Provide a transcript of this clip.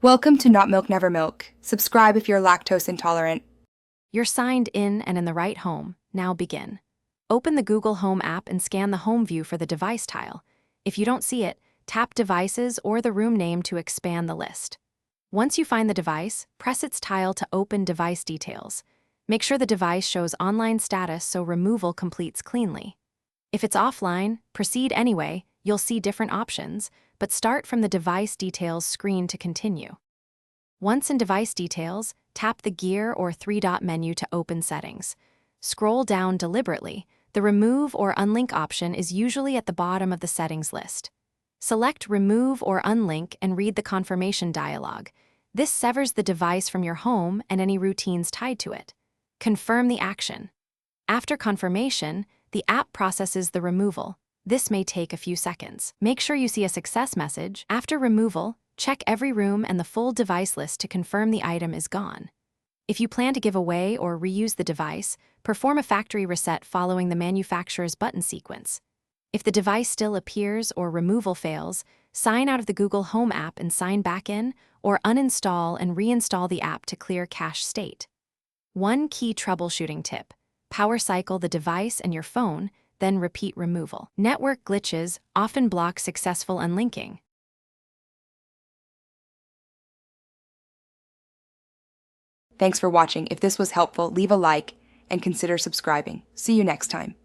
Welcome to Not Milk Never Milk. Subscribe if you're lactose intolerant. You're signed in and in the right home. Now begin. Open the Google Home app and scan the home view for the device tile. If you don't see it, tap Devices or the room name to expand the list. Once you find the device, press its tile to open device details. Make sure the device shows online status so removal completes cleanly. If it's offline, proceed anyway. You'll see different options, but start from the device details screen to continue. Once in device details, tap the gear or three-dot menu to open settings. Scroll down deliberately. The remove or unlink option is usually at the bottom of the settings list. Select remove or unlink and read the confirmation dialog. This severs the device from your home and any routines tied to it. Confirm the action. After confirmation, the app processes the removal. This may take a few seconds. Make sure you see a success message. After removal, check every room and the full device list to confirm the item is gone. If you plan to give away or reuse the device, perform a factory reset following the manufacturer's button sequence. If the device still appears or removal fails, sign out of the Google Home app and sign back in, or uninstall and reinstall the app to clear cache state. One key troubleshooting tip: power cycle the device and your phone, then repeat removal. Network glitches often block successful unlinking. Thanks for watching. If this was helpful, leave a like and consider subscribing. See you next time.